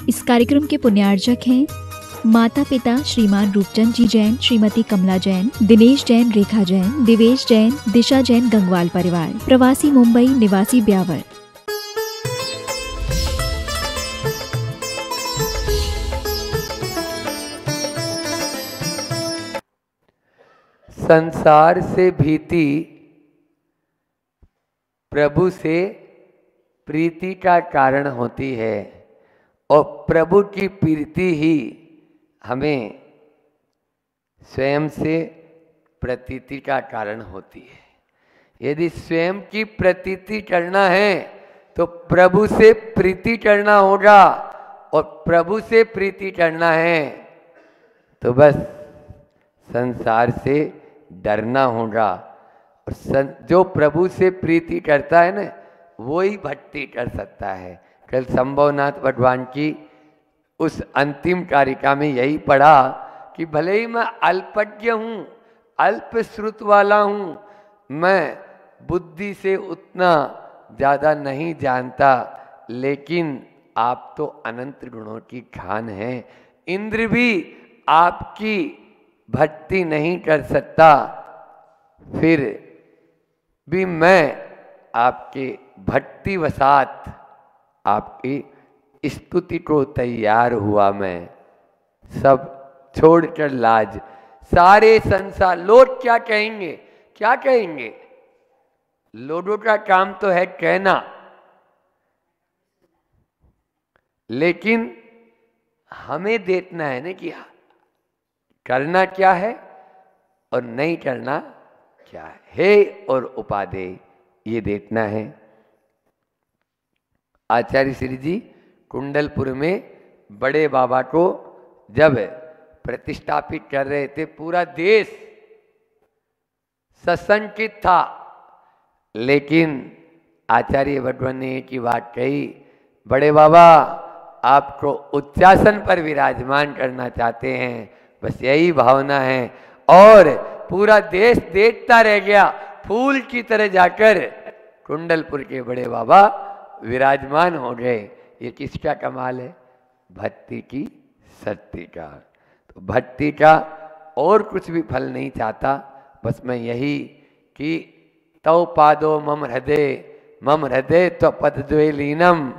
इस कार्यक्रम के पुण्यार्जक हैं माता पिता श्रीमान रूपचंद जी जैन, श्रीमती कमला जैन, दिनेश जैन, रेखा जैन, दिवेश जैन, दिशा जैन, गंगवाल परिवार, प्रवासी मुंबई, निवासी ब्यावर। संसार से भीति प्रभु से प्रीति का कारण होती है और प्रभु की प्रीति ही हमें स्वयं से प्रतीति का कारण होती है। यदि स्वयं की प्रतीति करना है तो प्रभु से प्रीति करना होगा और प्रभु से प्रीति करना है तो बस संसार से डरना होगा। और जो प्रभु से प्रीति करता है ना वो ही भक्ति कर सकता है। कल संभवनाथ भगवान की उस अंतिम कारिका में यही पढ़ा कि भले ही मैं अल्पज्ञ हूँ, अल्प श्रुत वाला हूँ, मैं बुद्धि से उतना ज़्यादा नहीं जानता, लेकिन आप तो अनंत गुणों की खान हैं। इंद्र भी आपकी भक्ति नहीं कर सकता, फिर भी मैं आपके भक्ति वसात आपकी स्तुति को तैयार हुआ। मैं सब छोड़कर लाज, सारे संसार लोग क्या कहेंगे, क्या कहेंगे? लोगों का काम तो है कहना, लेकिन हमें देखना है ना कि करना क्या है और नहीं करना क्या है, हे और उपादेय, ये देखना है। आचार्य श्री जी कुंडलपुर में बड़े बाबा को जब प्रतिष्ठापित कर रहे थे, पूरा देश सशंकित था, लेकिन आचार्य भगवान ने एक ही बात कही, बड़े बाबा आपको उच्चासन पर विराजमान करना चाहते हैं, बस यही भावना है। और पूरा देश देखता रह गया, फूल की तरह जाकर कुंडलपुर के बड़े बाबा विराजमान हो गए। ये किसका कमाल है? भक्ति की, शक्ति का। तो भक्ति का और कुछ भी फल नहीं चाहता, बस मैं यही कि तव पादो मम हृदय तो पदद्वय लीनम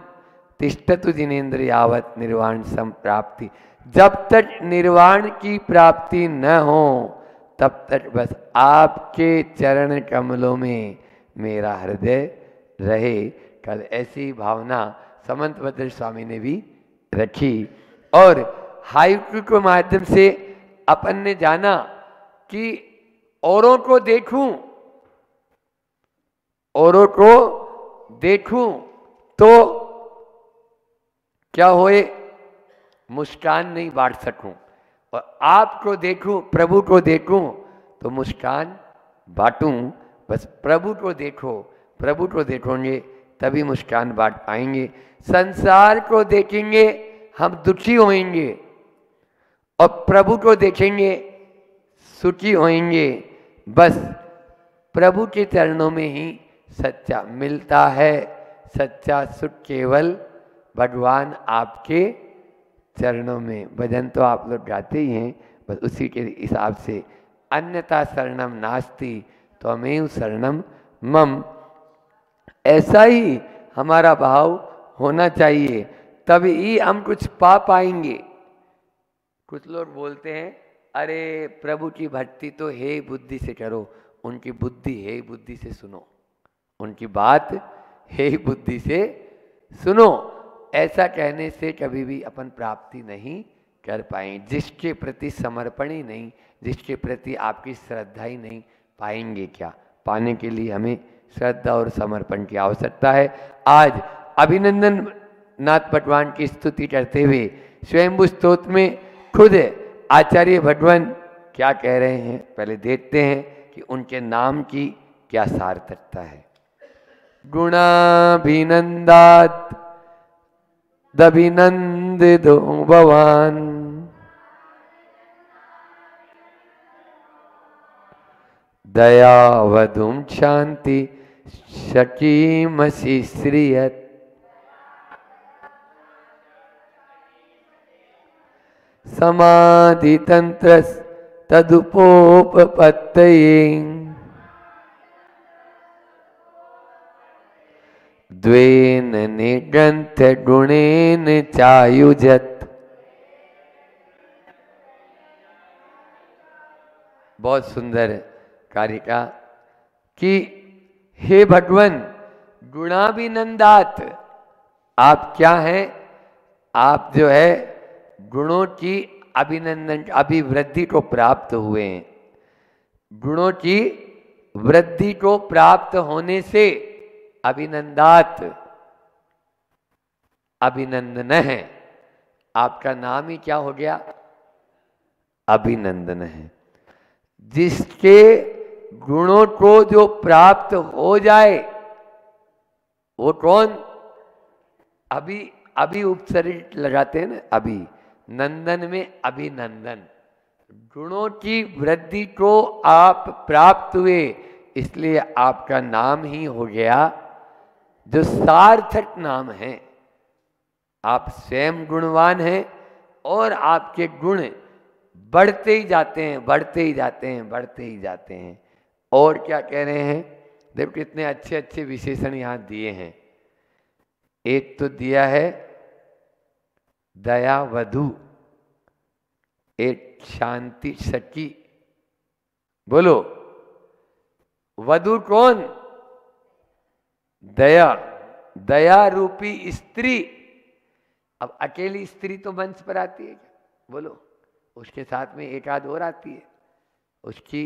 तिष्ठतु जिनेन्द्र यावत निर्वाण संप्राप्ति। जब तक निर्वाण की प्राप्ति न हो तब तक बस आपके चरण कमलों में मेरा हृदय रहे। कल ऐसी भावना समंतभद्र स्वामी ने भी रखी। और हाइकू के माध्यम से अपन ने जाना कि औरों को देखूं तो क्या होए, मुस्कान नहीं बांट सकूं, और आपको देखूं, प्रभु को देखूं तो मुस्कान बांटूं। बस प्रभु को देखोगे तभी मुस्कान बांट पाएंगे। संसार को देखेंगे हम दुखी होंगे और प्रभु को देखेंगे सुखी होंगे। बस प्रभु के चरणों में ही सच्चा मिलता है, सच्चा सुख केवल भगवान आपके चरणों में। भजन तो आप लोग गाते ही हैं, बस उसी के हिसाब से अन्यथा शरणम नास्ति त्वमेव शरणम मम, ऐसा ही हमारा भाव होना चाहिए, तभी हम कुछ पा पाएंगे। कुछ लोग बोलते हैं अरे प्रभु की भक्ति तो हे बुद्धि से करो, उनकी बुद्धि हे बुद्धि से सुनो, उनकी बात हे बुद्धि से सुनो। ऐसा कहने से कभी भी अपन प्राप्ति नहीं कर पाएंगे। जिसके प्रति समर्पण ही नहीं, जिसके प्रति आपकी श्रद्धा ही नहीं, पाएंगे क्या? पाने के लिए हमें श्रद्धा और समर्पण की आवश्यकता है। आज अभिनंदन नाथ भगवान की स्तुति करते हुए स्वयंभू स्तोत्र में खुद आचार्य भगवान क्या कह रहे हैं, पहले देखते हैं कि उनके नाम की क्या सार्थकता है। गुणाभिनंदात दभिनंदितो भवान, दयावधुम शांति शकीमसि श्रियत, समाधि तंत्र तदुपोपपत्तये द्वेन निगंथ गुणेन चायुजत। बहुत सुंदर कारिका कि हे भगवान गुणाभिनंदात, आप क्या हैं? आप जो है गुणों की अभिनंदन अभिवृद्धि को प्राप्त हुए हैं। गुणों की वृद्धि को प्राप्त होने से अभिनंदात, अभिनंदन है। आपका नाम ही क्या हो गया? अभिनंदन है। जिसके गुणों को जो प्राप्त हो जाए वो कौन? अभी उपसर्ग लगाते हैं ना, अभी नंदन में अभिनंदन। गुणों की वृद्धि को आप प्राप्त हुए, इसलिए आपका नाम ही हो गया जो सार्थक नाम है। आप स्वयं गुणवान हैं और आपके गुण बढ़ते ही जाते हैं, बढ़ते ही जाते हैं, बढ़ते ही जाते हैं। और क्या कह रहे हैं? देखो कितने अच्छे अच्छे विशेषण यहाँ दिए हैं। एक तो दिया है दया वधु, एक शांति सखी। बोलो, वधु कौन? दया, दया रूपी स्त्री। अब अकेली स्त्री तो वंश पर आती है क्या? बोलो, उसके साथ में एक आध और आती है, उसकी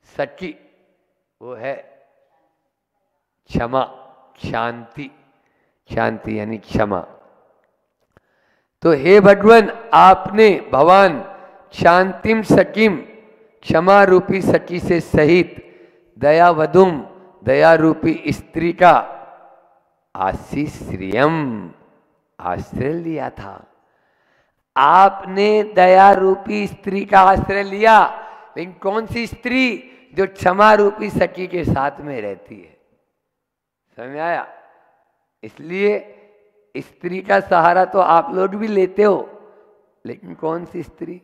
सखी, वो है क्षमा, शांति। शांति यानी क्षमा। तो हे भगवान, आपने भगवान शांतिम सखीम, क्षमा रूपी सखी से सहित दया वधुम, दया रूपी स्त्री का आशीश्रियम, आश्रय लिया था। आपने दया रूपी स्त्री का आश्रय लिया, लेकिन कौन सी स्त्री? जो क्षमा रूपी सखी के साथ में रहती है। समझ आया? इसलिए स्त्री का सहारा तो आप लोग भी लेते हो, लेकिन कौन सी स्त्री?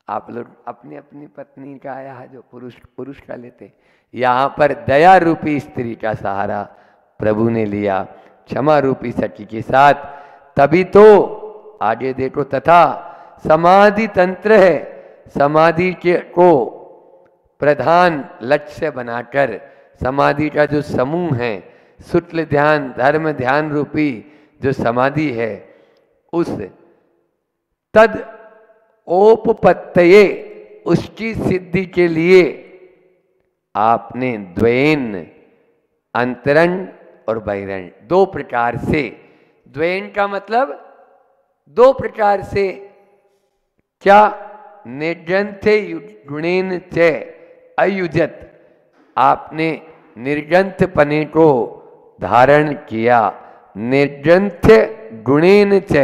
आप लोग अपनी अपनी पत्नी का या जो पुरुष का लेते। यहाँ पर दया रूपी स्त्री का सहारा प्रभु ने लिया क्षमा रूपी सखी के साथ। तभी तो आगे देखो, तथा समाधि तंत्र है, समाधि के को प्रधान लक्ष्य बनाकर समाधि का जो समूह है, शुक्ल ध्यान धर्म ध्यान रूपी जो समाधि है, उस तद ओपपत्तये, उसकी सिद्धि के लिए आपने द्वैन, अंतरंग और बहिरंग, दो प्रकार से। द्वैन का मतलब दो प्रकार से। क्या? निर्ग्रंथे गुणेन च अयुजत, आपने निर्ग्रंथ पने को धारण किया। निर्ग्रंथ गुणेन च,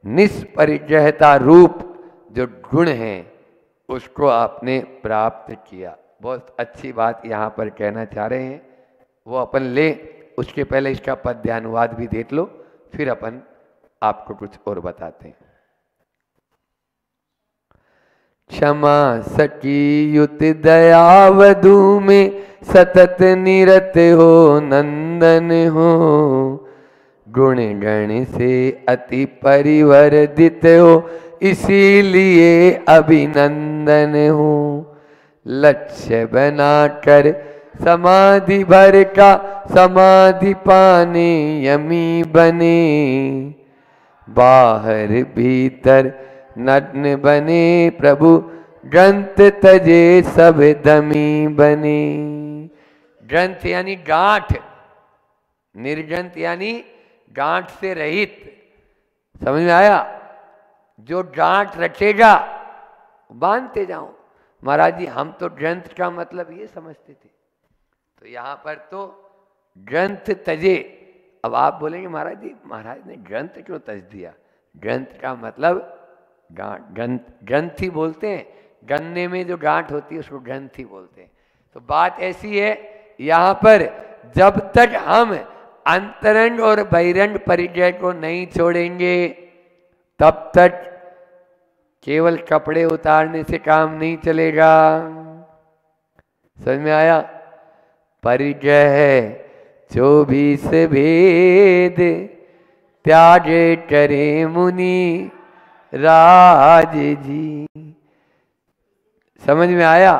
निष्परिग्रहता रूप जो गुण है उसको आपने प्राप्त किया। बहुत अच्छी बात यहाँ पर कहना चाह रहे हैं, वो अपन ले। उसके पहले इसका पद्यानुवाद भी देख लो, फिर अपन आपको कुछ और बताते हैं। क्षमा सखी युत दया वधु में सतत निरत हो नंदन हो, गुण गण से अति परिवर्धित हो, इसीलिए अभिनंदन हो। लक्ष्य बनाकर समाधि भर का समाधि पाने यमी बने, बाहर भीतर नग्न बने प्रभु, ग्रंथ तजे सब दमी बने। ग्रंथ यानी गांठ, निर्ग्रंथ यानी गांठ से रहित। समझ में आया? जो गांठ रखेगा बांधते जाओ। महाराज जी हम तो ग्रंथ का मतलब ये समझते थे, तो यहाँ पर तो ग्रंथ तजे। अब आप बोलेंगे महाराज जी महाराज ने ग्रंथ क्यों तज दिया? ग्रंथ का मतलब ग्रंथी बोलते हैं, गन्ने में जो गांठ होती है उसको ग्रंथी बोलते हैं। तो बात ऐसी है यहाँ पर, जब तक हम अंतरंग और बहिरंग परिचय को नहीं छोड़ेंगे तब तक केवल कपड़े उतारने से काम नहीं चलेगा। समझ में आया? परिचय है 24 भेद, त्यागे करे मुनि राज जी। समझ में आया?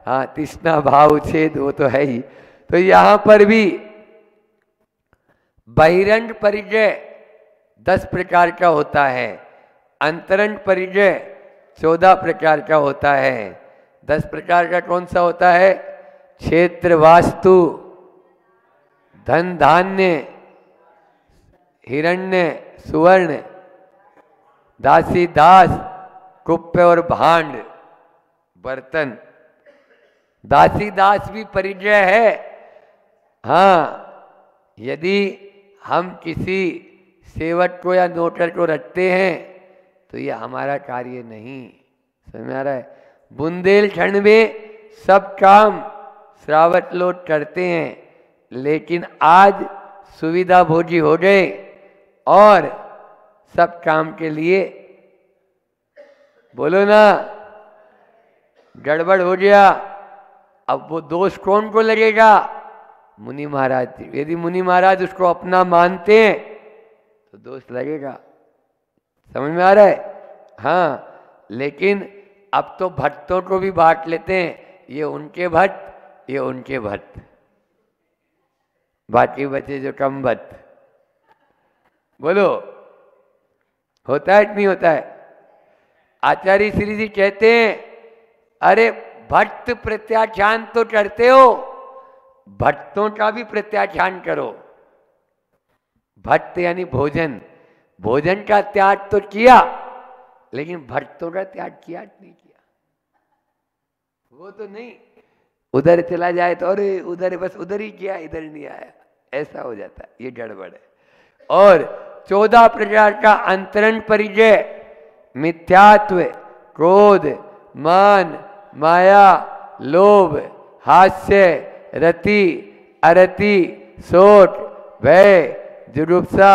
हाँ, तृष्णा भाव छेद वो तो है ही। तो यहां पर भी बहिरंग परिचय 10 प्रकार का होता है, अंतरंग परिचय 14 प्रकार का होता है। 10 प्रकार का कौन सा होता है? क्षेत्र, वास्तु, धन धान्य, हिरण्य, सुवर्ण, दासी दास, कुप्य और भांड, बर्तन। दासी दास भी परिचय है। हाँ, यदि हम किसी सेवक को या नौकर को रखते हैं तो यह हमारा कार्य नहीं। समझ में आ रहा है? बुंदेलखंड में सब काम श्रावक लोग करते हैं, लेकिन आज सुविधा भोजी हो गए और सब काम के लिए, बोलो ना, गड़बड़ हो गया। अब वो दोष कौन को लगेगा? मुनि महाराज। यदि मुनि महाराज उसको अपना मानते हैं तो दोष लगेगा। समझ में आ रहा है? हाँ, लेकिन अब तो भक्तों को भी बांट लेते हैं, ये उनके भक्त, ये उनके भक्त, बाकी बचे जो कम भक्त। बोलो, होता है कि नहीं होता है? आचार्य श्री जी कहते हैं, अरे भक्त प्रत्याख्यान तो करते हो, भक्तों का भी प्रत्याख्यान करो। भक्त यानी भोजन, भोजन का त्याग तो किया, लेकिन भक्तों का त्याग किया नहीं किया। वो तो नहीं, उधर चला जाए तो अरे उधर बस उधर ही किया, इधर नहीं आया, ऐसा हो जाता है। ये गड़बड़ है। और 14 प्रकार का अंतरंग परिचय, मिथ्यात्व, क्रोध, मान, माया, लोभ, हास्य, रति, अरति, शोक, भय, जुगुप्सा,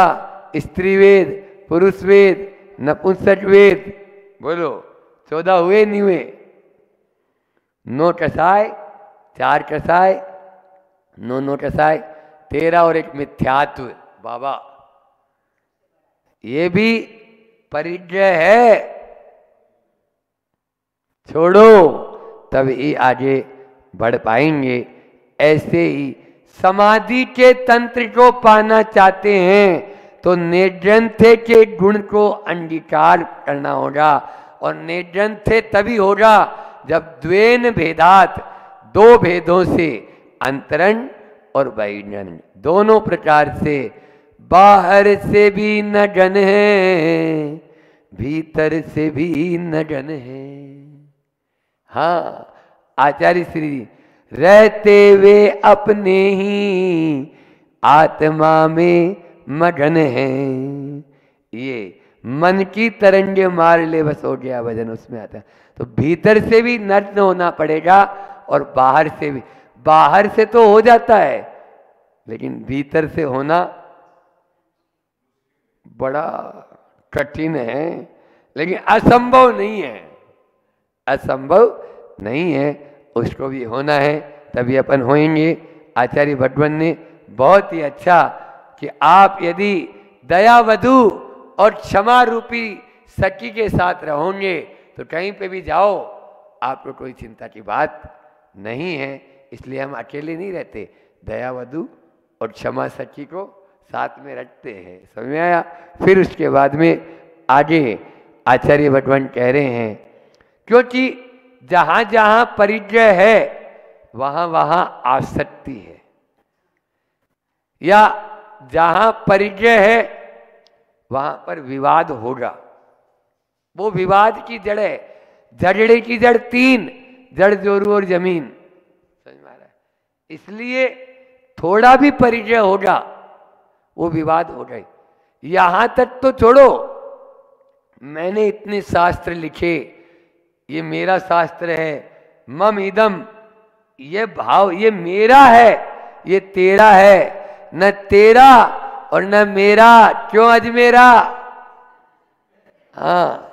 स्त्रीवेद, पुरुषवेद, नपुंसकवेद। बोलो, 14 हुए नहीं हुए? 9 कसाय, 4 कसाय, 9 कसाय, 13 और एक मिथ्यात्व। बाबा, ये भी परिचय है। छोड़ो तभी आगे बढ़ पाएंगे। ऐसे ही समाधि के तंत्र को पाना चाहते हैं तो निर्जंथे के गुण को अंगीकार करना होगा। और निर्जंथे तभी होगा जब द्वेन भेदात, 2 भेदों से, अंतरंग और बहिरंग, दोनों प्रकार से, बाहर से भी न जन है, भीतर से भी न जन है। हाँ, आचार्य श्री रहते वे अपने ही आत्मा में मगन हैं। ये मन की तरंगे मार ले बस हो गया भजन, उसमें आता है। तो भीतर से भी नग्न होना पड़ेगा और बाहर से भी। बाहर से तो हो जाता है, लेकिन भीतर से होना बड़ा कठिन है, लेकिन असंभव नहीं है। असंभव नहीं है, उसको भी होना है, तभी अपन होएंगे। आचार्य भगवान ने बहुत ही अच्छा कि आप यदि दयावधु और क्षमा रूपी सखी के साथ रहोगे तो कहीं पे भी जाओ, आपको कोई चिंता की बात नहीं है। इसलिए हम अकेले नहीं रहते, दयावधु और क्षमा सखी को साथ में रखते हैं। समझ में आया? फिर उसके बाद में आगे आचार्य भगवान कह रहे हैं, क्योंकि जहां जहां परिचय है वहां वहां आसक्ति है, या जहां परिचय है वहां पर विवाद होगा। वो विवाद की जड़ है, झगड़े की जड़ 3, जड़, जोरू और जमीन। समझ में आ रहा है? इसलिए थोड़ा भी परिचय होगा वो विवाद हो गए। यहां तक तो छोड़ो, मैंने इतने शास्त्र लिखे, ये मेरा शास्त्र है, मम इदम, ये भाव ये मेरा है, ये तेरा है, न तेरा और न मेरा, क्यों अजमेरा? हाँ,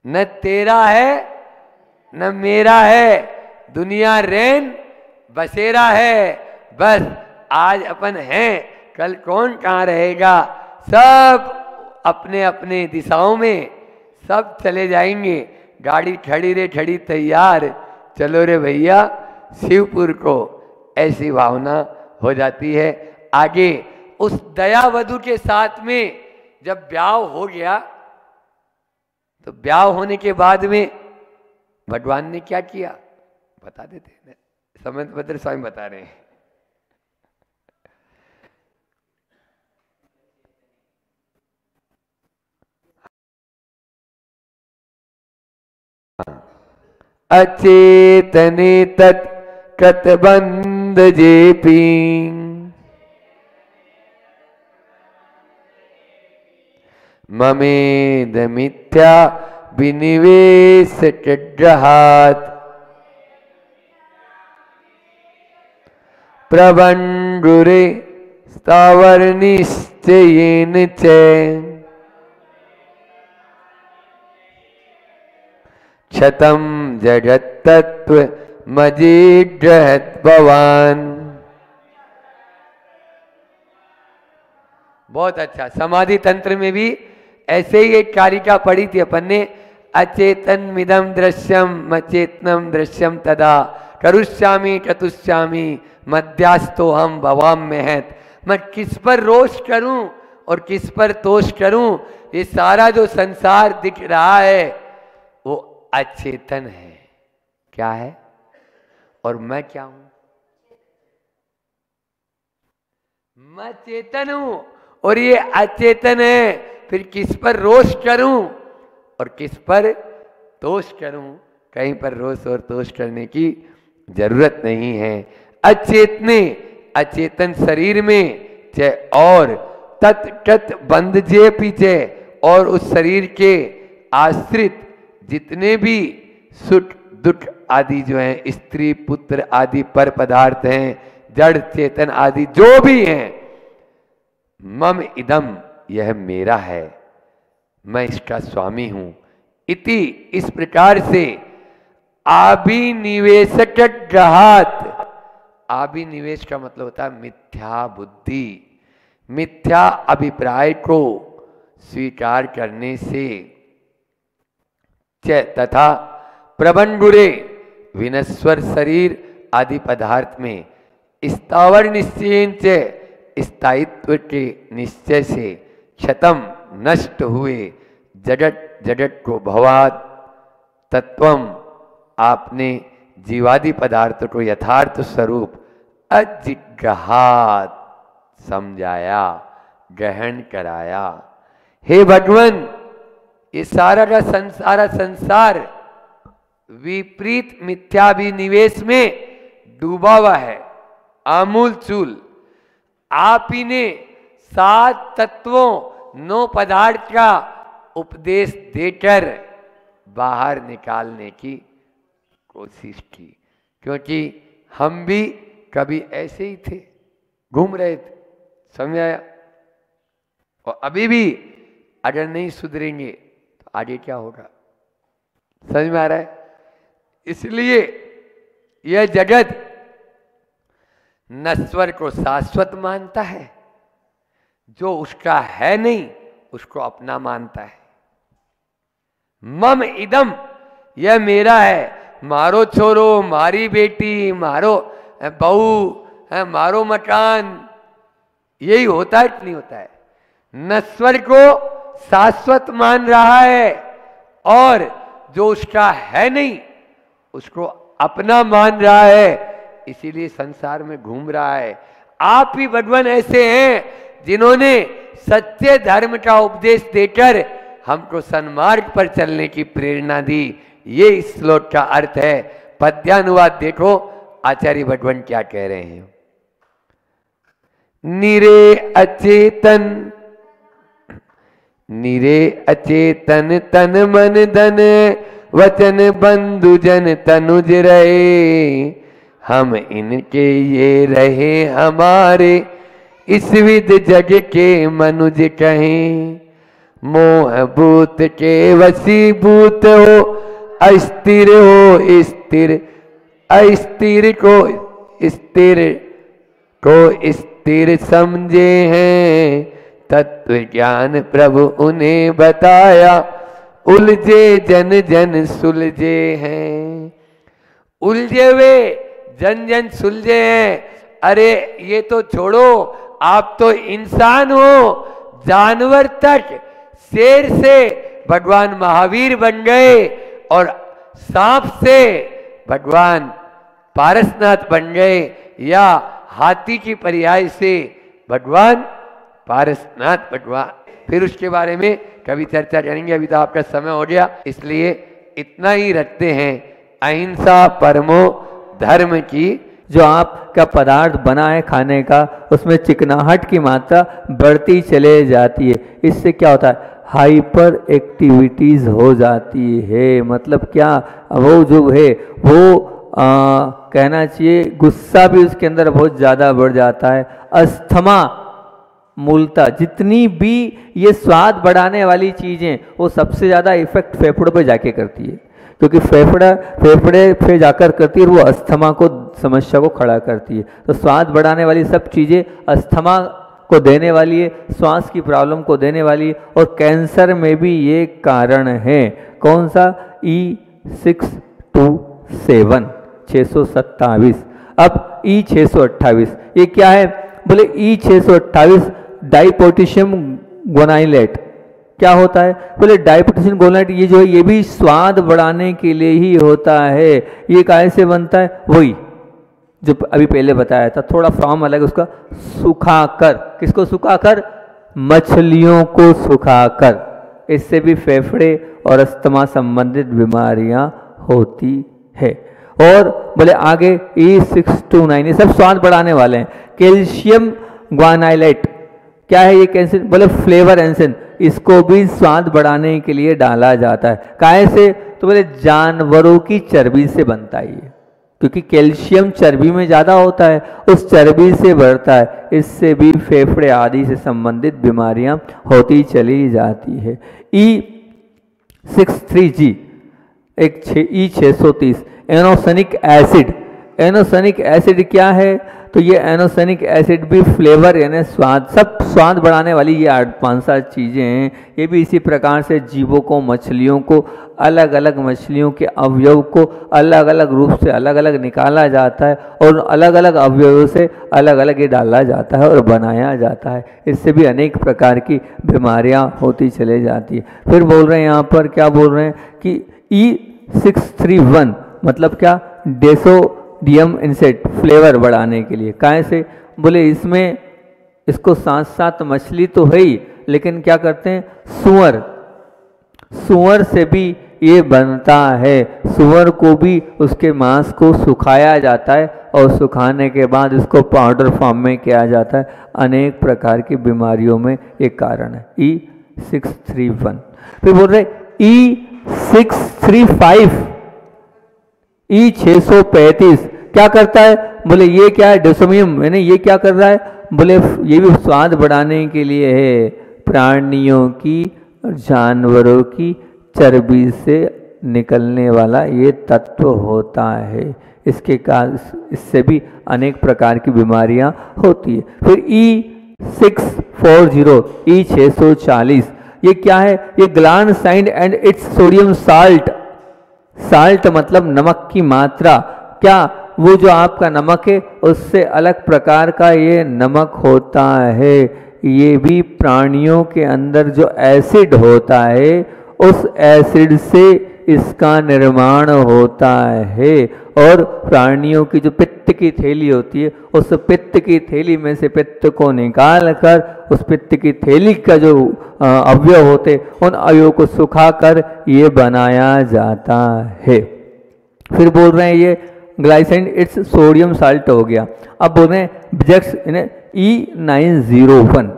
न तेरा है न मेरा है, दुनिया रैन बसेरा है। बस आज अपन हैं, कल कौन कहाँ रहेगा। सब अपने अपने दिशाओं में सब चले जाएंगे। गाड़ी खड़ी रे खड़ी तैयार, चलो रे भैया शिवपुर को, ऐसी भावना हो जाती है। आगे उस दया वधु के साथ में जब ब्याह हो गया, तो ब्याह होने के बाद में भगवान ने क्या किया बता देते हैं, समंत भद्र स्वामी बता रहे हैं। अचेतने तत् कृतबंध जेपी, ममेद मिथ्या विनिवेश चड्रहात, प्रबंडुरे स्थावर निश्चयेन च, क्षतम जगत्तत्व मजीड्रहत भवान। बहुत अच्छा। समाधि तंत्र में भी ऐसे ही एक कारिका पढ़ी थी अपन ने, अचेतन मिदम दृश्यम मचेतनम दृश्यम तदा करुष्यामी चतुष्यामी मध्यास्तो हम भवाम महत। मैं किस पर रोष करूं और किस पर तोष करूं, ये सारा जो संसार दिख रहा है वो अचेतन है। क्या है? और मैं क्या हूं? मैं चेतन हूं और ये अचेतन है। फिर किस पर रोष करूं और किस पर तोष करूं? कहीं पर रोष और तोष करने की जरूरत नहीं है। अचेतने अचेतन शरीर में चे और तत् बंध जे पीछे, और उस शरीर के आश्रित जितने भी सुख दुख आदि जो हैं, स्त्री पुत्र आदि पर पदार्थ हैं, जड़ चेतन आदि जो भी हैं, मम इदम यह मेरा है, मैं इसका स्वामी हूं। इति इस प्रकार से आभिनिवेशक ग्रहात, आभिनिवेश का मतलब होता है मिथ्या बुद्धि, मिथ्या अभिप्राय को स्वीकार करने से, तथा प्रबंडुरे विनस्वर शरीर आदि पदार्थ में स्थावर निश्चयन च, स्थायित्व के निश्चय से, क्षतम नष्ट हुए, जगत जगत को भवात तत्वम आपने जीवादि पदार्थ को यथार्थ स्वरूप अजिग्रहात समझाया, ग्रहण कराया। हे भगवान, ये सारा का संसार विपरीत मिथ्याभिनिवेश में डूबा हुआ है, आमूल चूल। आप ही ने 7 तत्वों 9 पदार्थ का उपदेश देकर बाहर निकालने की कोशिश की, क्योंकि हम भी कभी ऐसे ही थे, घूम रहे थे, समझ आया। और अभी भी अगर नहीं सुधरेंगे तो आगे क्या होगा, समझ में आ रहा है। इसलिए यह जगत नश्वर को शाश्वत मानता है, जो उसका है नहीं उसको अपना मानता है। मम इदम, यह मेरा है, मारो छोरो, मारी बेटी, मारो बहू, मारो मकान, यही होता है कि नहीं होता है। नश्वर को शाश्वत मान रहा है और जो उसका है नहीं उसको अपना मान रहा है, इसीलिए संसार में घूम रहा है। आप भी भगवान ऐसे हैं जिन्होंने सत्य धर्म का उपदेश देकर हमको सन्मार्ग पर चलने की प्रेरणा दी। ये इस श्लोक का अर्थ है। पद्यानुवाद देखो आचार्य भगवान क्या कह रहे हैं। निरे अचेतन तन मन धन वचन बंधु जन तनुज रहे, हम इनके ये रहे हमारे, इस विध जग के मनुज कहें। मोह भूत के वशीभूत हो, अस्थिर हो स्थिर, अस्थिर को स्थिर समझे हैं। तत्व ज्ञान प्रभु उन्हें बताया, उलझे जन जन सुलझे हैं। उलझे हुए जन जन सुलझे हैं। अरे ये तो छोड़ो, आप तो इंसान हो, जानवर तक शेर से भगवान महावीर बन गए और सांप से भगवान पारसनाथ बन गए, या हाथी की पर्याय से भगवान पारसनाथ भगवान। फिर उसके बारे में कभी चर्चा करेंगे, अभी तो आपका समय हो गया, इसलिए इतना ही रखते हैं। अहिंसा परमो धर्म की। जो आपका पदार्थ बना है खाने का, उसमें चिकनाहट की मात्रा बढ़ती चले जाती है। इससे क्या होता है, हाइपर एक्टिविटीज हो जाती है। मतलब क्या, वो जो है वो कहना चाहिए गुस्सा भी उसके अंदर बहुत ज़्यादा बढ़ जाता है। अस्थमा, मूलतः जितनी भी ये स्वाद बढ़ाने वाली चीज़ें, वो सबसे ज़्यादा इफेक्ट फेफड़ों पे जाके करती है, क्योंकि फेफड़े पे जाकर करती है और वो अस्थमा को समस्या को खड़ा करती है। तो स्वाद बढ़ाने वाली सब चीज़ें अस्थमा को देने वाली है, श्वास की प्रॉब्लम को देने वाली है, और कैंसर में भी ये कारण है। कौन सा, E627 627। अब E628 ये क्या है, बोले E628 डाइपोटेशियम गोनाइलेट। क्या होता है, बोले डाइपोटेशियम गोनाइलेट ये जो है ये भी स्वाद बढ़ाने के लिए ही होता है। ये काहे से बनता है, वही जो अभी पहले बताया था, थोड़ा फॉर्म अलग उसका, सुखाकर। किसको सुखाकर, मछलियों को सुखाकर। इससे भी फेफड़े और अस्थमा संबंधित बीमारियां होती है। और बोले आगे E629 ये सब स्वाद बढ़ाने वाले हैं। कैल्शियम ग्वानाइलेट क्या है ये, कैंसर, बोले फ्लेवर एंसिन, इसको भी स्वाद बढ़ाने के लिए डाला जाता है। काहे से, तो बोले जानवरों की चर्बी से बनता है ये, क्योंकि कैल्शियम चर्बी में ज़्यादा होता है, उस चर्बी से बढ़ता है। इससे भी फेफड़े आदि से संबंधित बीमारियां होती चली जाती है। E63G एक E630 एनोसनिक एसिड। एनोसनिक एसिड क्या है, तो ये एनोसनिक एसिड भी फ्लेवर यानी स्वाद, सब स्वाद बढ़ाने वाली ये 8-5 चीज़ें हैं। ये भी इसी प्रकार से जीवों को, मछलियों को, अलग अलग मछलियों के अवयव को अलग अलग रूप से अलग अलग निकाला जाता है, और अलग अलग अवयवों से अलग अलग ये डाला जाता है और बनाया जाता है। इससे भी अनेक प्रकार की बीमारियां होती चले जाती है। फिर बोल रहे हैं यहाँ पर, क्या बोल रहे हैं कि E631 मतलब क्या, डेसोडियम इंसेक्ट, फ्लेवर बढ़ाने के लिए। काहे से, बोले इसमें इसको साथ साथ मछली तो है ही, लेकिन क्या करते हैं, सुअर से भी ये बनता है। सुअर को भी उसके मांस को सुखाया जाता है, और सुखाने के बाद इसको पाउडर फॉर्म में किया जाता है। अनेक प्रकार की बीमारियों में ये कारण है। E631। फिर बोल रहे E635 E635 क्या करता है, बोले ये क्या है, डेसोमियम, यानी ये क्या कर रहा है, बोले ये भी स्वाद बढ़ाने के लिए है। प्राणियों की, जानवरों की चर्बी से निकलने वाला ये तत्व होता है। इसके कारण इससे भी अनेक प्रकार की बीमारियां होती है। फिर E640 E640 ये क्या है, ये glycine and its sodium salt. Salt मतलब नमक की मात्रा। क्या, वो जो आपका नमक है उससे अलग प्रकार का ये नमक होता है। ये भी प्राणियों के अंदर जो एसिड होता है, उस एसिड से इसका निर्माण होता है। और प्राणियों की जो पित्त की थैली होती है, उस पित्त की थैली में से पित्त को निकाल कर उस पित्त की थैली का जो अवयव होते, उन अवयवों को सुखाकर ये बनाया जाता है। फिर बोल रहे हैं ये ग्लाइसाइन इट्स सोडियम साल्ट हो गया। अब बोल रहे हैं बिजेक्स E901।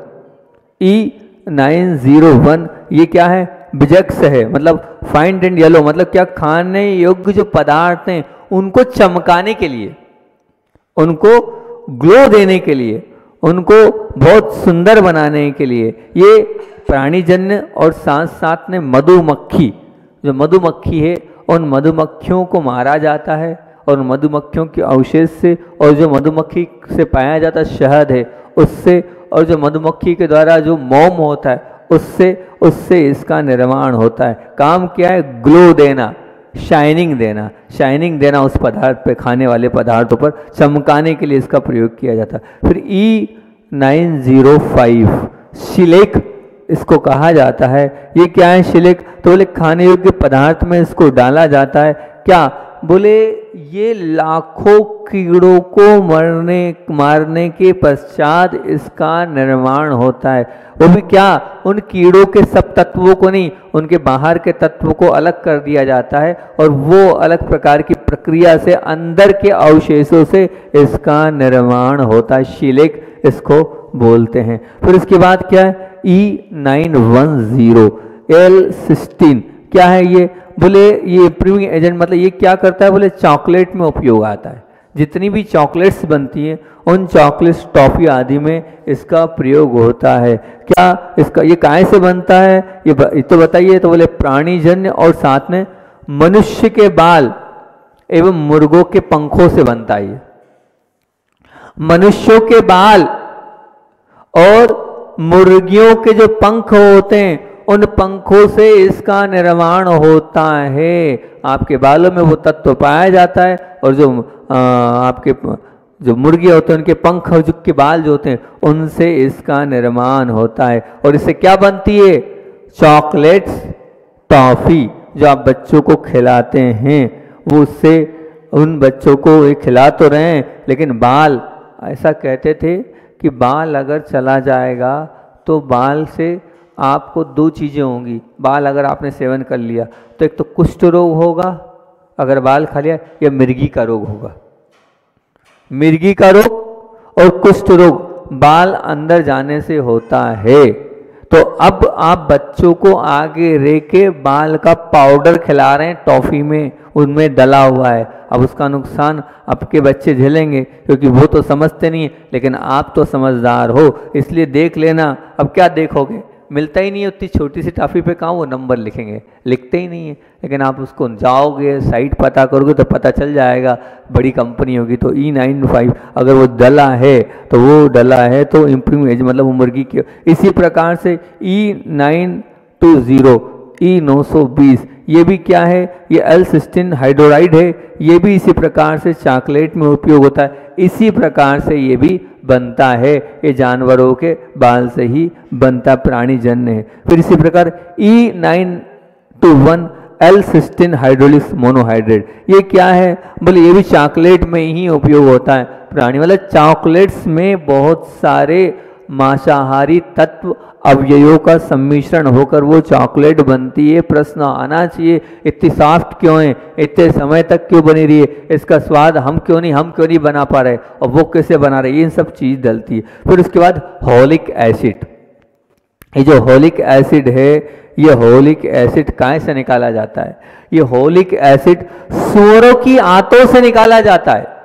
E901 ये क्या है, बिजेक्स है, मतलब फाइन एंड येलो, मतलब क्या, खाने योग्य जो पदार्थ हैं उनको चमकाने के लिए, उनको ग्लो देने के लिए, उनको बहुत सुंदर बनाने के लिए ये प्राणीजन्य और साथ साथ में मधुमक्खी, जो मधुमक्खी है उन मधुमक्खियों को मारा जाता है और मधुमक्खियों के अवशेष से और जो मधुमक्खी से पाया जाता शहद है उससे और जो मधुमक्खी के द्वारा जो मोम होता है उससे इसका निर्माण होता है। काम क्या है? ग्लो देना, शाइनिंग देना उस पदार्थ पे, खाने वाले पदार्थों पर चमकाने के लिए इसका प्रयोग किया जाता है। फिर E905 शिलेक इसको कहा जाता है। ये क्या है शिलेक? तो बोले खाने योग्य पदार्थ में इसको डाला जाता है। क्या बोले? ये लाखों कीड़ों को मारने के पश्चात इसका निर्माण होता है। वो भी क्या? उन कीड़ों के सब तत्वों को नहीं, उनके बाहर के तत्वों को अलग कर दिया जाता है और वो अलग प्रकार की प्रक्रिया से अंदर के अवशेषों से इसका निर्माण होता है। शिलेक इसको बोलते हैं। फिर इसके बाद क्या है? E910 L16 क्या है ये? बोले ये इम्प्रूविंग एजेंट, मतलब ये क्या करता है? बोले चॉकलेट में उपयोग आता है। जितनी भी चॉकलेट्स बनती हैं उन चॉकलेट्स, टॉफी आदि में इसका प्रयोग होता है। क्या इसका ये काय से बनता है? ये तो बताइए। तो बोले प्राणीजन्य और साथ में मनुष्य के बाल एवं मुर्गों के पंखों से बनता है। मनुष्यों के बाल और मुर्गियों के जो पंख होते हैं उन पंखों से इसका निर्माण होता है। आपके बालों में वो तत्व पाया जाता है और जो आपके जो मुर्गी होते हैं उनके पंख और के बाल जो होते हैं उनसे इसका निर्माण होता है। और इससे क्या बनती है? चॉकलेट्स, टॉफी जो आप बच्चों को खिलाते हैं वो उससे उन बच्चों को ये खिला तो रहे हैं लेकिन बाल, ऐसा कहते थे कि बाल अगर चला जाएगा तो बाल से आपको दो चीज़ें होंगी। बाल अगर आपने सेवन कर लिया तो एक तो कुष्ठ रोग होगा अगर बाल खा लिया, या मिर्गी का रोग होगा। मिर्गी का रोग और कुष्ठ रोग बाल अंदर जाने से होता है। तो अब आप बच्चों को आगे रह के बाल का पाउडर खिला रहे हैं, टॉफी में उनमें डला हुआ है। अब उसका नुकसान आपके बच्चे झेलेंगे क्योंकि वो तो समझते नहीं है, लेकिन आप तो समझदार हो, इसलिए देख लेना। अब क्या देखोगे? मिलता ही नहीं है उतनी छोटी सी टॉफी पे, कहाँ वो नंबर लिखेंगे? लिखते ही नहीं है। लेकिन आप उसको जाओगे, साइट पता करोगे तो पता चल जाएगा, बड़ी कंपनी होगी। तो E95 अगर वो डला है तो वो डला है तो इम्प्रूव एज मतलब वो मुर्गी की। इसी प्रकार से E920 E920 ये भी क्या है? ये L16 हाइड्रोराइड है। ये भी इसी प्रकार से चॉकलेट में उपयोग होता है। इसी प्रकार से ये भी बनता है। ये जानवरों के बाल से ही बनता, प्राणीजन्य है। फिर इसी प्रकार E921 L16 हाइड्रोलिक्स मोनोहाइड्रेट ये क्या है? बोले ये भी चॉकलेट में ही उपयोग होता है। प्राणी मतलब चॉकलेट्स में बहुत सारे मांसाहारी तत्व अवयवों का सम्मिश्रण होकर वो चॉकलेट बनती है। प्रश्न आना चाहिए इतनी सॉफ्ट क्यों है, इतने समय तक क्यों बनी रही है, इसका स्वाद हम क्यों नहीं बना पा रहे और वो कैसे बना रहे, ये सब चीज़ डलती है। फिर उसके बाद होलिक एसिड, ये जो होलिक एसिड है ये होलिक एसिड कहाँ से निकाला जाता है? ये होलिक एसिड सूअरों की आंतों से निकाला जाता है।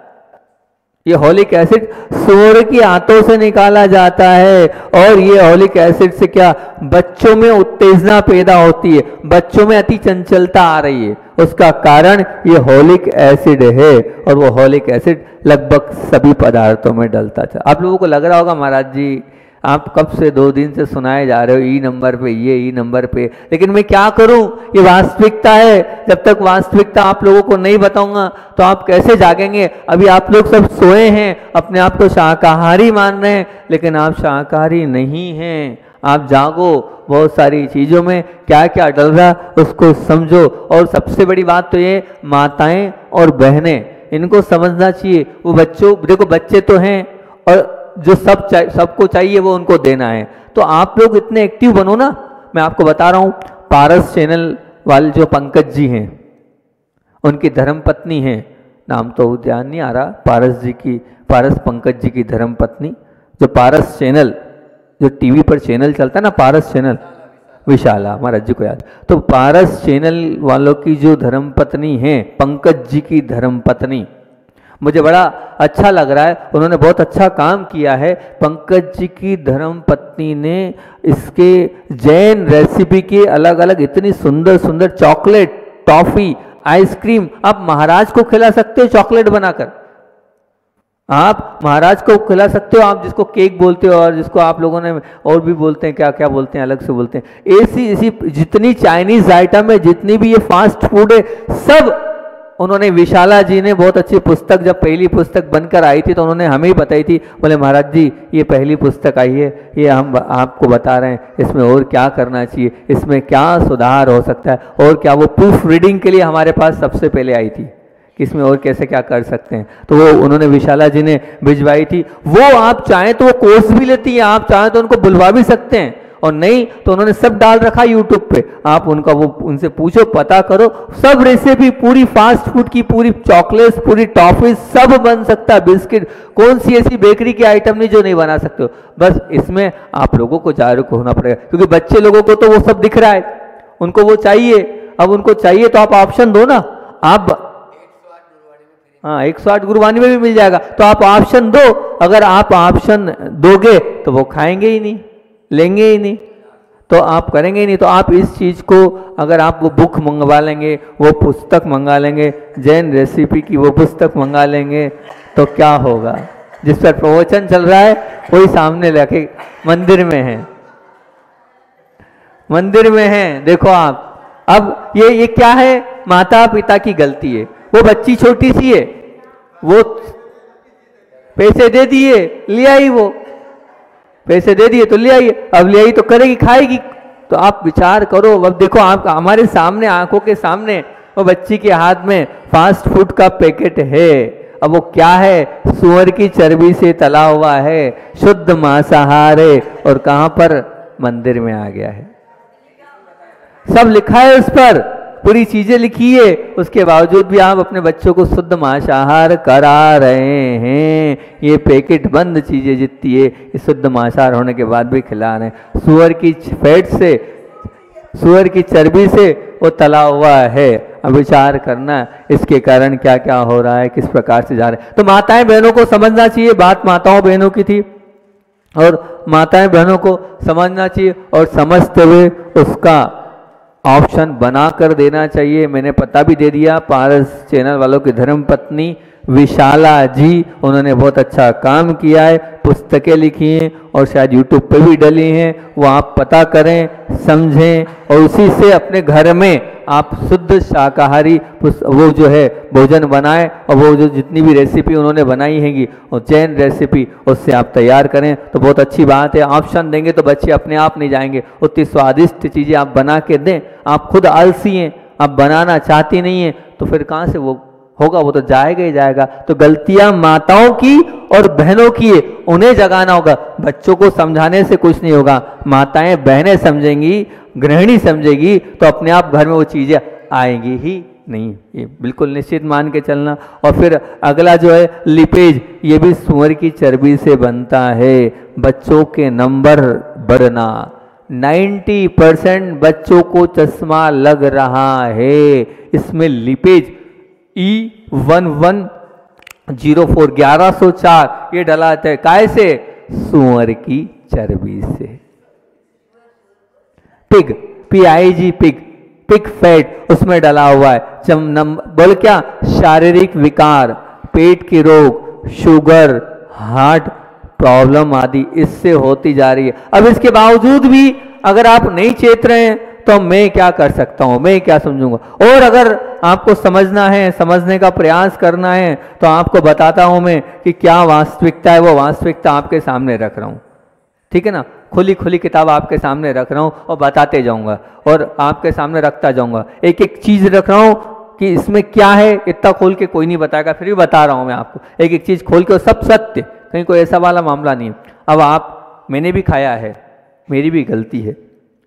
ये होलिक एसिड सूअर की आंतों से निकाला जाता है। और ये होलिक एसिड से क्या? बच्चों में उत्तेजना पैदा होती है, बच्चों में अति चंचलता आ रही है, उसका कारण ये होलिक एसिड है। और वो होलिक एसिड लगभग सभी पदार्थों में डलता था। आप लोगों को लग रहा होगा महाराज जी आप कब से 2 दिन से सुनाए जा रहे हो ई नंबर पे, ये ई नंबर पे, लेकिन मैं क्या करूं? ये वास्तविकता है। जब तक वास्तविकता आप लोगों को नहीं बताऊंगा तो आप कैसे जागेंगे? अभी आप लोग सब सोए हैं, अपने आप को शाकाहारी मान रहे हैं, लेकिन आप शाकाहारी नहीं हैं। आप जागो, बहुत सारी चीज़ों में क्या क्या डल रहा उसको समझो। और सबसे बड़ी बात तो ये माताएं और बहनें, इनको समझना चाहिए। वो बच्चों, देखो बच्चे तो हैं और जो सबको चाहिए वो उनको देना है। तो आप लोग इतने एक्टिव बनो ना। मैं आपको बता रहा हूँ, पारस चैनल वाले जो पंकज जी हैं उनकी धर्मपत्नी हैं, नाम तो ध्यान नहीं आ रहा, पारस पंकज जी की धर्मपत्नी, जो पारस चैनल जो टीवी पर चैनल चलता है ना, पारस चैनल, विशाला, महाराज जी को याद। तो पारस चैनल वालों की जो धर्मपत्नी है, पंकज जी की धर्मपत्नी, मुझे बड़ा अच्छा लग रहा है, उन्होंने बहुत अच्छा काम किया है। पंकज जी की धर्म पत्नी ने इसके जैन रेसिपी के अलग अलग इतनी सुंदर सुंदर चॉकलेट, टॉफी, आइसक्रीम, आप महाराज को खिला सकते हो चॉकलेट बनाकर, आप महाराज को खिला सकते हो, आप जिसको केक बोलते हो और जिसको आप लोगों ने और भी बोलते हैं, क्या क्या बोलते हैं, अलग से बोलते हैं, ऐसी ऐसी जितनी चाइनीज आइटम है, जितनी भी ये फास्ट फूड है, सब उन्होंने, विशाला जी ने बहुत अच्छी पुस्तक, जब पहली पुस्तक बनकर आई थी तो उन्होंने हमें ही बताई थी, बोले महाराज जी ये पहली पुस्तक आई है, ये हम आपको बता रहे हैं इसमें और क्या करना चाहिए, इसमें क्या सुधार हो सकता है, और क्या वो प्रूफ रीडिंग के लिए हमारे पास सबसे पहले आई थी कि इसमें और कैसे क्या कर सकते हैं, तो वो उन्होंने विशाला जी ने भिजवाई थी। वो आप चाहें तो वो कोर्स भी लेती है, आप चाहें तो उनको बुलवा भी सकते हैं, और नहीं तो उन्होंने सब डाल रखा यूट्यूब पे, आप उनका वो उनसे पूछो, पता करो, सब रेसिपी पूरी फास्ट फूड की, पूरी चॉकलेट्स, पूरी टॉफी, सब बन सकता है, बिस्किट, कौन सी ऐसी बेकरी की आइटम नहीं जो नहीं बना सकते हो। बस इसमें आप लोगों को जागरूक होना पड़ेगा, क्योंकि बच्चे लोगों को तो वो सब दिख रहा है, उनको वो चाहिए, अब उनको चाहिए तो आप ऑप्शन दो ना, आप 108 गुरबानी में भी मिल जाएगा, तो आप ऑप्शन दो, अगर आप ऑप्शन दोगे तो वो खाएंगे ही नहीं, लेंगे ही नहीं, तो आप करेंगे ही नहीं। तो आप इस चीज को, अगर आप वो बुक मंगवा लेंगे, वो पुस्तक मंगा लेंगे, जैन रेसिपी की वो पुस्तक मंगा लेंगे, तो क्या होगा, जिस पर प्रवचन चल रहा है वही सामने लेके मंदिर में है, मंदिर में है, देखो आप। अब ये क्या है, माता पिता की गलती है, वो बच्ची छोटी सी है, वो पैसे दे दिए, ले आई, वो पैसे दे दिए तो ले आई, अब ले आई तो करेगी, खाएगी, तो आप विचार करो। अब देखो आप हमारे सामने, आंखों के सामने वो बच्ची के हाथ में फास्ट फूड का पैकेट है, अब वो क्या है, सुअर की चर्बी से तला हुआ है, शुद्ध मांसाहार है, और कहां पर, मंदिर में आ गया है, सब लिखा है उस पर, पूरी चीजें लिखी है, उसके बावजूद भी आप अपने बच्चों को शुद्ध मांसाहार करा रहे हैं। ये पैकेट बंद चीजें जितनी है, ये शुद्ध मांसाहार होने के बाद भी खिला रहे हैं, सुअर की फैट से, सुअर की चर्बी से वो तला हुआ है। अब विचार करना इसके कारण क्या क्या हो रहा है, किस प्रकार से जा रहे हैं। तो माताएं बहनों को समझना चाहिए, बात माताओं बहनों की थी, और माताएं बहनों को समझना चाहिए, और समझते हुए उसका ऑप्शन बना कर देना चाहिए। मैंने पता भी दे दिया, पारस चैनल वालों की धर्म पत्नी विशाला जी, उन्होंने बहुत अच्छा काम किया है, पुस्तकें लिखी हैं और शायद यूट्यूब पे भी डली हैं, वो आप पता करें, समझें, और उसी से अपने घर में आप शुद्ध शाकाहारी वो जो है भोजन बनाएं, और वो जो जितनी भी रेसिपी उन्होंने बनाई हैगी और जैन रेसिपी, उससे आप तैयार करें तो बहुत अच्छी बात है। ऑप्शन देंगे तो बच्चे अपने आप नहीं जाएंगे, उतनी स्वादिष्ट चीज़ें आप बना के दें। आप खुद आलसी हैं, आप बनाना चाहती नहीं हैं, तो फिर कहाँ से वो होगा, वो तो जाएगा ही जाएगा। तो गलतियां माताओं की और बहनों की है, उन्हें जगाना होगा, बच्चों को समझाने से कुछ नहीं होगा। माताएं बहनें समझेंगी, गृहिणी समझेगी, तो अपने आप घर में वो चीजें आएंगी ही नहीं, ये बिल्कुल निश्चित मान के चलना। और फिर अगला जो है लिपेज, ये भी सुअर की चर्बी से बनता है। बच्चों के नंबर बढ़ना, 90% बच्चों को चश्मा लग रहा है, इसमें लिपेज E1104 1104 ये डला है, काय से, सुअर की चर्बी से, पिग, PIG, पिग फैट उसमें डला हुआ है। बोल क्या, शारीरिक विकार, पेट के रोग, शुगर, हार्ट प्रॉब्लम आदि इससे होती जा रही है। अब इसके बावजूद भी अगर आप नहीं चेत रहे हैं तो मैं क्या कर सकता हूं, मैं क्या समझूंगा। और अगर आपको समझना है, समझने का प्रयास करना है, तो आपको बताता हूं मैं कि क्या वास्तविकता है, वो वास्तविकता आपके सामने रख रहा हूं, ठीक है ना। खुली खुली किताब आपके सामने रख रहा हूं और बताते जाऊंगा, और आपके सामने रखता जाऊंगा, एक एक चीज रख रहा हूं कि इसमें क्या है, इतना खोल के कोई नहीं बताएगा, फिर भी बता रहा हूं मैं आपको, एक एक चीज खोल के, और सब सत्य, कहीं कोई ऐसा वाला मामला नहीं है। अब आप, मैंने भी खाया है, मेरी भी गलती है,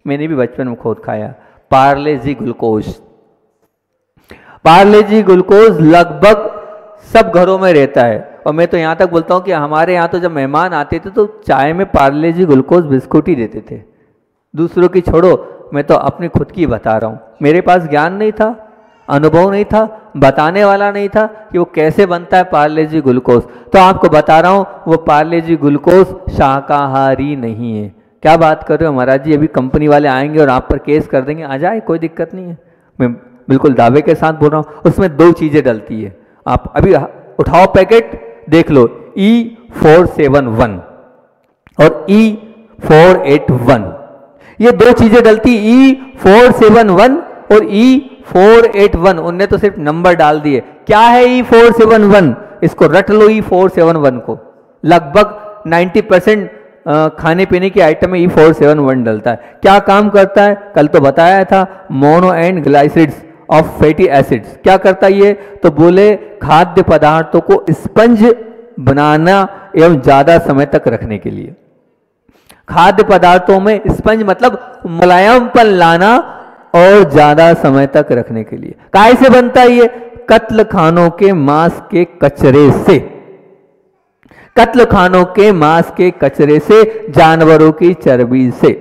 मैंने भी बचपन में खुद खाया पार्ले जी ग्लूकोज। पार्ले जी ग्लूकोज लगभग सब घरों में रहता है, और मैं तो यहाँ तक बोलता हूँ कि हमारे यहाँ तो जब मेहमान आते थे तो चाय में पार्ले जी ग्लूकोज बिस्कुट ही देते थे। दूसरों की छोड़ो, मैं तो अपनी खुद की बता रहा हूँ, मेरे पास ज्ञान नहीं था, अनुभव नहीं था, बताने वाला नहीं था कि वो कैसे बनता है पार्ले जी ग्लूकोज। तो आपको बता रहा हूँ वो पार्ले जी ग्लूकोज शाकाहारी नहीं है। क्या बात कर रहे हो महाराज जी, अभी कंपनी वाले आएंगे और आप पर केस कर देंगे। आ जाए, कोई दिक्कत नहीं है, मैं बिल्कुल दावे के साथ बोल रहा हूँ। उसमें 2 चीज़ें डलती है, आप अभी उठाओ पैकेट देख लो, E471 और E481, ये 2 चीजें डलती, E471 और E481। उनने तो सिर्फ नंबर डाल दिए। क्या है E471? इसको रट लो, E471 को। लगभग 90% खाने पीने की आइटम में E471 डलता है। क्या काम करता है? कल तो बताया था, mono and glycerides of fatty acids. क्या करता है ये? तो बोले खाद्य पदार्थों को स्पंज बनाना एवं ज्यादा समय तक रखने के लिए। खाद्य पदार्थों में स्पंज मतलब मुलायमपन लाना और ज्यादा समय तक रखने के लिए। काहे से बनता है ये? कत्ल खानों के मांस के कचरे से, कत्ल खानों के मांस के कचरे से, जानवरों की चर्बी से।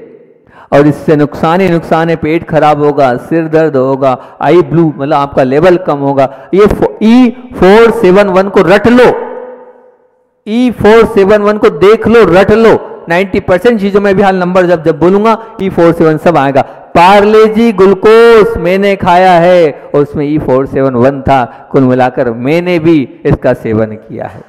और इससे नुकसान ही नुकसान है, पेट खराब होगा, सिर दर्द होगा, आई ब्लू मतलब आपका लेवल कम होगा। ये E471 को रट लो, E471 को देख लो, रट लो। 90% चीजों में भी हाल नंबर जब बोलूंगा E471 सब आएगा। पार्ले जी ग्लूकोज मैंने खाया है और उसमें E471 था। कुल मिलाकर मैंने भी इसका सेवन किया है,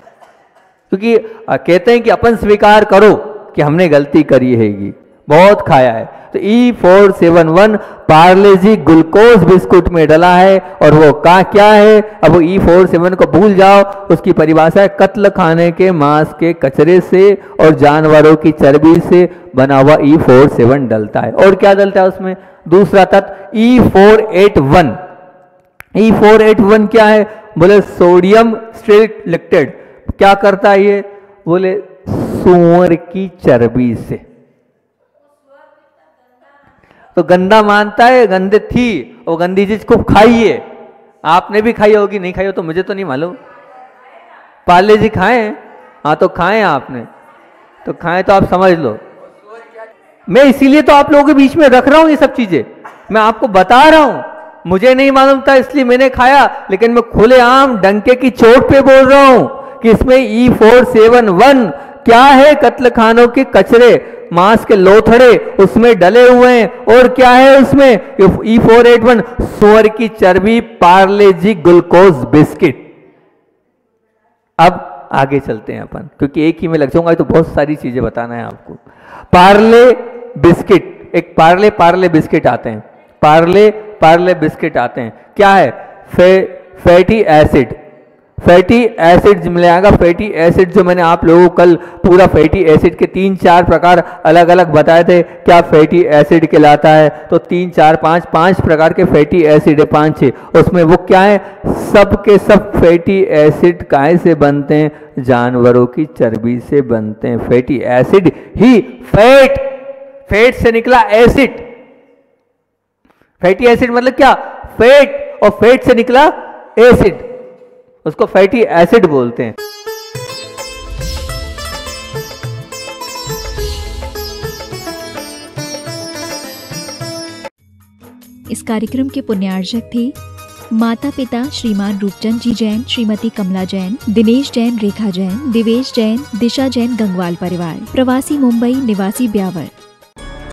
क्योंकि कहते हैं कि अपन स्वीकार करो कि हमने गलती करी हैगी, बहुत खाया है। तो E471 पार्ले जी ग्लूकोज बिस्कुट में डला है और वो क्या है? अब वो E471 को भूल जाओ, उसकी परिभाषा है कत्ल खाने के मांस के कचरे से और जानवरों की चर्बी से बना हुआ E471 डलता है। और क्या डलता है उसमें? दूसरा तत्व E481। E481 क्या है? बोले सोडियम स्टीरेट लिक्विड। क्या करता है ये? बोले सूअर की चर्बी से। तो गंदा मानता है, गंदे थी वो गंदी चीज को खाइए। आपने भी खाई होगी, नहीं खाई हो तो मुझे तो नहीं मालूम। पार्ले जी खाए? हाँ तो खाएं आपने, तो खाएं तो आप समझ लो। मैं इसीलिए तो आप लोगों के बीच में रख रहा हूं ये सब चीजें, मैं आपको बता रहा हूं। मुझे नहीं मालूम था इसलिए मैंने खाया, लेकिन मैं खुलेआम डंके की चोट पे बोल रहा हूं कि इसमें E471 क्या है? कत्ल खानों के कचरे, मांस के लोथड़े उसमें डले हुए हैं। और क्या है उसमें? E481 सूअर की चर्बी, पार्ले जी ग्लूकोज बिस्किट। अब आगे चलते हैं अपन, क्योंकि एक ही में लग जाऊंगा तो बहुत सारी चीजें बताना है आपको। पार्ले बिस्किट, एक पार्ले बिस्किट आते हैं, पार्ले बिस्किट आते हैं। क्या है? फैटी एसिड, फैटी एसिड मिलेगा। फैटी एसिड जो मैंने आप लोगों को कल पूरा फैटी एसिड के 3-4 प्रकार अलग अलग बताए थे, क्या फैटी एसिड कहलाता है। तो 3-4-5 प्रकार के फैटी एसिड है, 5-6। उसमें वो क्या है? सब के सब फैटी एसिड काहे से बनते हैं? जानवरों की चर्बी से बनते हैं। फैटी एसिड ही फैट से निकला एसिड। फैटी एसिड मतलब क्या? फैट, और फैट से निकला एसिड, उसको फैटी एसिड बोलते हैं। इस कार्यक्रम के पुण्यार्जक थे माता पिता श्रीमान रूपचंद जी जैन, श्रीमती कमला जैन, दिनेश जैन, रेखा जैन, दिवेश जैन, दिशा जैन, गंगवाल परिवार, प्रवासी मुंबई, निवासी ब्यावर।